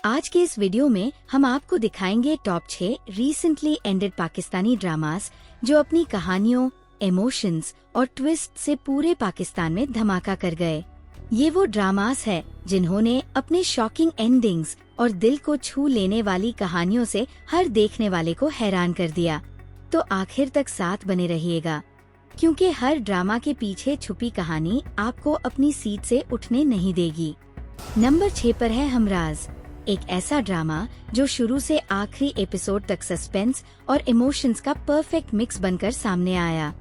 आज के इस वीडियो में हम आपको दिखाएंगे top 6 recently ended Pakistani dramas जो अपनी कहानियों, इमोशंस और ट्विस्ट से पूरे पाकिस्तान में धमाका कर गए। ये वो ड्रामास है जिन्होंने अपने शॉकिंग एंडिंग्स और दिल को छू लेने वाली कहानियों से हर देखने वाले को हैरान कर दिया। तो आखिर तक साथ बने रहिएगा, क्योंकि हर ड्रामा के पीछे छुपी कहानी आपको अपनी सीट से उठने नहीं देगी। नंबर 6 पर है हमराज, एक ऐसा ड्रामा जो शुरू से आखिरी एपिसोड तक सस्पेंस और इमोशंस का परफेक्ट मिक्स बनकर सामने आया।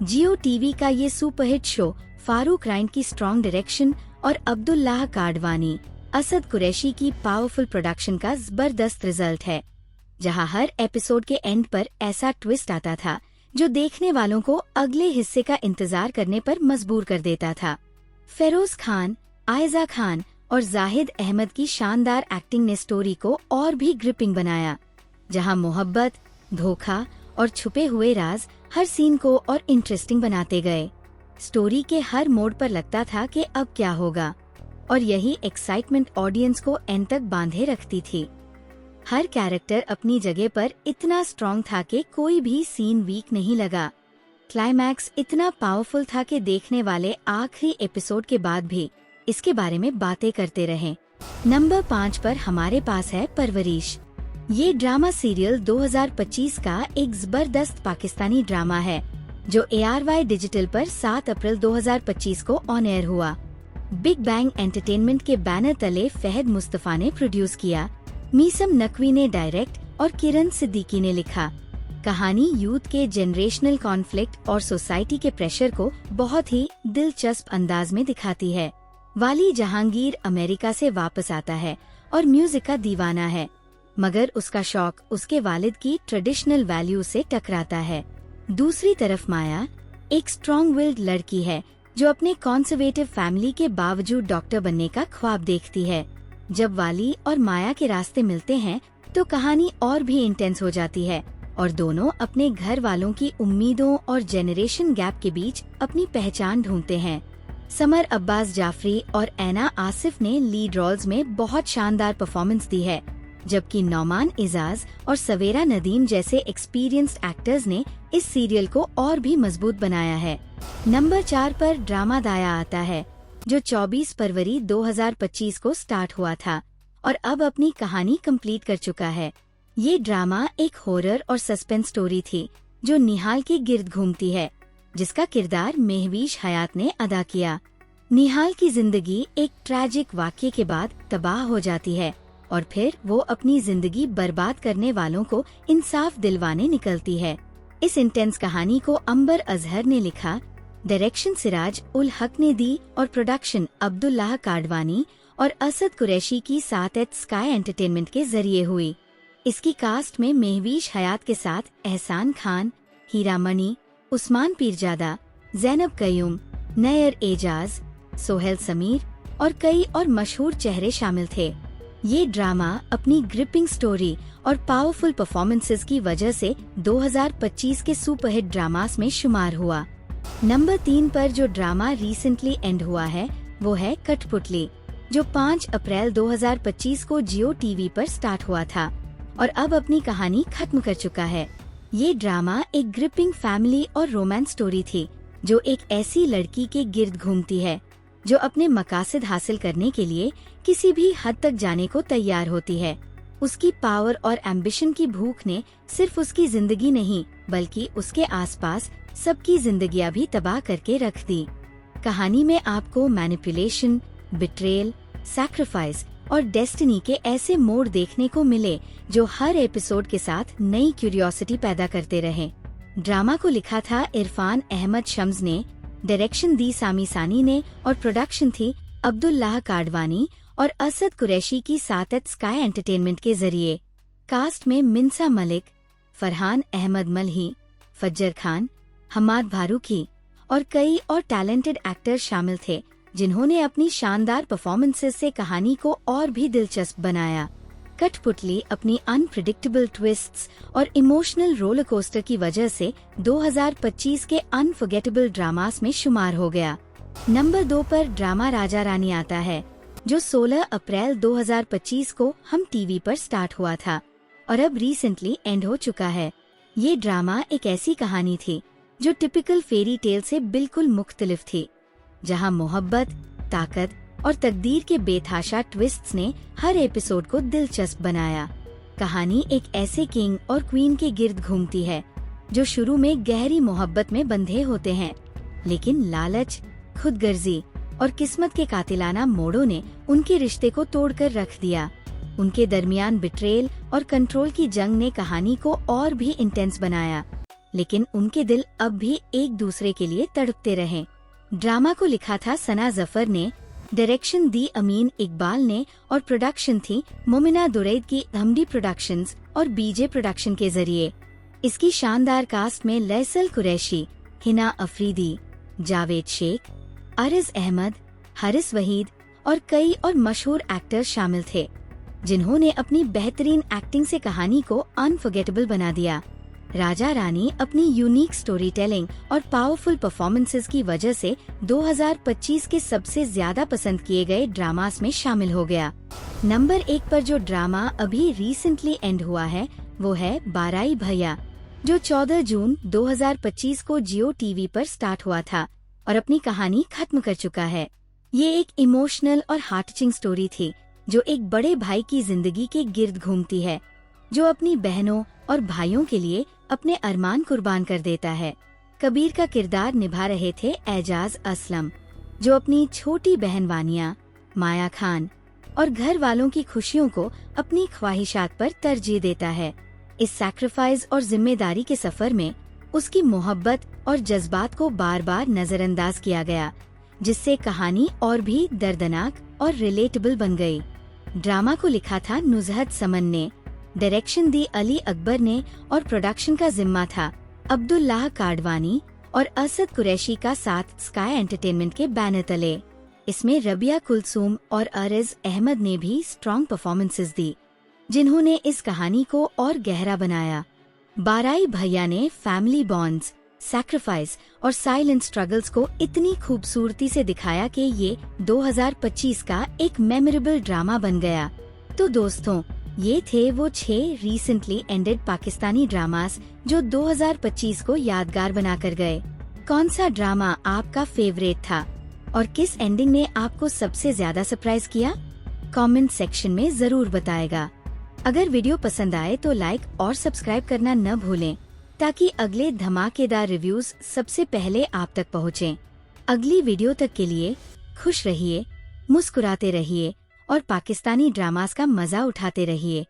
जियो टीवी का ये सुपरहिट शो फारूक राइन की स्ट्रॉन्ग डायरेक्शन और अब्दुल्लाह काडवानी, असद कुरैशी की पावरफुल प्रोडक्शन का जबरदस्त रिजल्ट है, जहां हर एपिसोड के एंड पर ऐसा ट्विस्ट आता था जो देखने वालों को अगले हिस्से का इंतजार करने पर मजबूर कर देता था। फेरोज खान, आयजा खान और जाहिद अहमद की शानदार एक्टिंग ने स्टोरी को और भी ग्रिपिंग बनाया, जहां मोहब्बत, धोखा और छुपे हुए राज हर सीन को और इंटरेस्टिंग बनाते गए। स्टोरी के हर मोड़ पर लगता था कि अब क्या होगा, और यही एक्साइटमेंट ऑडियंस को एंड तक बांधे रखती थी। हर कैरेक्टर अपनी जगह पर इतना स्ट्रॉन्ग था कि कोई भी सीन वीक नहीं लगा। क्लाइमैक्स इतना पावरफुल था कि देखने वाले आखिरी एपिसोड के बाद भी इसके बारे में बातें करते रहे। नंबर 5 पर हमारे पास है परवरिश। ये ड्रामा सीरियल 2025 का एक जबरदस्त पाकिस्तानी ड्रामा है जो ARY डिजिटल पर 7 अप्रैल 2025 को ऑन एयर हुआ। बिग बैंग एंटरटेनमेंट के बैनर तले फहद मुस्तफा ने प्रोड्यूस किया, मीसम नकवी ने डायरेक्ट और किरण सिद्दीकी ने लिखा। कहानी यूथ के जनरेशनल कॉन्फ्लिक्ट और सोसाइटी के प्रेशर को बहुत ही दिलचस्प अंदाज में दिखाती है। वाली जहांगीर अमेरिका से वापस आता है और म्यूजिक का दीवाना है, मगर उसका शौक उसके वालिद की ट्रेडिशनल वैल्यू से टकराता है। दूसरी तरफ माया एक स्ट्रॉन्ग विल्ड लड़की है जो अपने कॉन्जर्वेटिव फैमिली के बावजूद डॉक्टर बनने का ख्वाब देखती है। जब वाली और माया के रास्ते मिलते हैं तो कहानी और भी इंटेंस हो जाती है और दोनों अपने घर वालों की उम्मीदों और जेनरेशन गैप के बीच अपनी पहचान ढूंढते हैं। समर अब्बास जाफरी और ऐना आसिफ ने लीड रोल्स में बहुत शानदार परफॉर्मेंस दी है, जबकि नौमान इजाज और सवेरा नदीम जैसे एक्सपीरियंस्ड एक्टर्स ने इस सीरियल को और भी मजबूत बनाया है। नंबर 4 पर ड्रामा दाया आता है, जो 24 फरवरी 2025 को स्टार्ट हुआ था और अब अपनी कहानी कंप्लीट कर चुका है। ये ड्रामा एक हॉरर और सस्पेंस स्टोरी थी जो निहाल के गिर्द घूमती है, जिसका किरदार महवीश हयात ने अदा किया। निहाल की जिंदगी एक ट्रैजिक वाक़ये के बाद तबाह हो जाती है और फिर वो अपनी जिंदगी बर्बाद करने वालों को इंसाफ दिलवाने निकलती है। इस इंटेंस कहानी को अंबर अजहर ने लिखा, डायरेक्शन सिराज उल हक ने दी और प्रोडक्शन अब्दुल्लाह काडवानी और असद कुरैशी की साथ स्काई एंटरटेनमेंट के जरिए हुई। इसकी कास्ट में महवीश हयात के साथ एहसान खान, हीरा मनी, उस्मान पीरजादा, जैनब कयूम, नयर एजाज, सोहेल समीर और कई और मशहूर चेहरे शामिल थे। ये ड्रामा अपनी ग्रिपिंग स्टोरी और पावरफुल परफॉर्मेंसेस की वजह से 2025 के सुपरहिट ड्रामास में शुमार हुआ। नंबर 3 पर जो ड्रामा रिसेंटली एंड हुआ है वो है कठपुतली, जो 5 अप्रैल 2025 को जियो टीवी पर स्टार्ट हुआ था और अब अपनी कहानी खत्म कर चुका है। ये ड्रामा एक ग्रिपिंग फैमिली और रोमांस स्टोरी थी जो एक ऐसी लड़की के गिर्द घूमती है जो अपने मकासद हासिल करने के लिए किसी भी हद तक जाने को तैयार होती है। उसकी पावर और एम्बिशन की भूख ने सिर्फ उसकी जिंदगी नहीं बल्कि उसके आसपास सबकी जिंदगियां भी तबाह करके रख दी। कहानी में आपको मैनिपुलेशन, बिट्रेल, सैक्रिफाइस और डेस्टिनी के ऐसे मोड़ देखने को मिले जो हर एपिसोड के साथ नई क्यूरियोसिटी पैदा करते रहे। ड्रामा को लिखा था इरफान अहमद शम्स ने, डायरेक्शन दी सामी सानी ने और प्रोडक्शन थी अब्दुल्लाह काडवानी और असद कुरैशी की साथ स्काई एंटरटेनमेंट के जरिए। कास्ट में मिन्सा मलिक, फरहान अहमद मलही, फज्जर खान, हमाद फारूकी और कई और टैलेंटेड एक्टर्स शामिल थे जिन्होंने अपनी शानदार परफॉर्मेंसेस से कहानी को और भी दिलचस्प बनाया। कठपुतली अपनी अनप्रिडिक्टेबल ट्विस्ट्स और इमोशनल रोलर कोस्टर की वजह से 2025 के अनफॉरगेटेबल ड्रामास में शुमार हो गया। नंबर 2 पर ड्रामा राजा रानी आता है, जो 16 अप्रैल 2025 को हम टीवी पर स्टार्ट हुआ था और अब रिसेंटली एंड हो चुका है। ये ड्रामा एक ऐसी कहानी थी जो टिपिकल फेरी टेल से बिल्कुल मुख्तलिफ थी, जहां मोहब्बत, ताकत और तकदीर के बेतहाशा ट्विस्ट्स ने हर एपिसोड को दिलचस्प बनाया। कहानी एक ऐसे किंग और क्वीन के गिर्द घूमती है जो शुरू में गहरी मोहब्बत में बंधे होते हैं, लेकिन लालच, खुदगर्जी और किस्मत के कातिलाना मोड़ों ने उनके रिश्ते को तोड़कर रख दिया। उनके दरमियान बिट्रेल और कंट्रोल की जंग ने कहानी को और भी इंटेंस बनाया, लेकिन उनके दिल अब भी एक दूसरे के लिए तड़पते रहे। ड्रामा को लिखा था सना जफर ने, डायरेक्शन दी अमीन इकबाल ने और प्रोडक्शन थी मोमिना दुरैद की हमडी प्रोडक्शंस और बीजे प्रोडक्शन के जरिए। इसकी शानदार कास्ट में लैसल कुरैशी, हिना अफरीदी, जावेद शेख, अरिज अहमद, हारिस वहीद और कई और मशहूर एक्टर्स शामिल थे, जिन्होंने अपनी बेहतरीन एक्टिंग से कहानी को अनफॉरगेटेबल बना दिया। राजा रानी अपनी यूनिक स्टोरी टेलिंग और पावरफुल परफॉर्मेंसेस की वजह से 2025 के सबसे ज्यादा पसंद किए गए ड्रामास में शामिल हो गया। नंबर 1 पर जो ड्रामा अभी रिसेंटली एंड हुआ है वो है बाराई भैया, जो 14 जून 2025 को जियो टीवी पर स्टार्ट हुआ था और अपनी कहानी खत्म कर चुका है। ये एक इमोशनल और हार्ट टचिंग स्टोरी थी जो एक बड़े भाई की जिंदगी के गिर्द घूमती है, जो अपनी बहनों और भाइयों के लिए अपने अरमान कुर्बान कर देता है। कबीर का किरदार निभा रहे थे एजाज असलम, जो अपनी छोटी बहन वानिया, माया खान और घर वालों की खुशियों को अपनी ख्वाहिशात पर तरजीह देता है। इस सैक्रिफाइस और जिम्मेदारी के सफर में उसकी मोहब्बत और जज्बात को बार बार नजरअंदाज किया गया, जिससे कहानी और भी दर्दनाक और रिलेटेबल बन गई। ड्रामा को लिखा था नुज़हत समन ने, डायरेक्शन दी अली अकबर ने और प्रोडक्शन का जिम्मा था अब्दुल्लाह काडवानी और असद कुरैशी का साथ स्काई एंटरटेनमेंट के बैनर तले। इसमें रबिया कुलसूम और अरिज अहमद ने भी स्ट्रॉन्ग परफॉर्मेंसेस दी, जिन्होंने इस कहानी को और गहरा बनाया। बाराई भैया ने फैमिली बॉन्ड्स, सैक्रिफाइस और साइलेंट स्ट्रगल्स को इतनी खूबसूरती से दिखाया कि ये 2025 का एक मेमोरेबल ड्रामा बन गया। तो दोस्तों, ये थे वो 6 रिसेंटली एंडेड पाकिस्तानी ड्रामास जो 2025 को यादगार बनाकर गए। कौन सा ड्रामा आपका फेवरेट था और किस एंडिंग ने आपको सबसे ज्यादा सरप्राइज किया? कमेंट सेक्शन में जरूर बताएगा। अगर वीडियो पसंद आए तो लाइक और सब्सक्राइब करना न भूलें, ताकि अगले धमाकेदार रिव्यूज सबसे पहले आप तक पहुँचे। अगली वीडियो तक के लिए खुश रहिए, मुस्कुराते रहिए और पाकिस्तानी ड्रामास का मजा उठाते रहिए।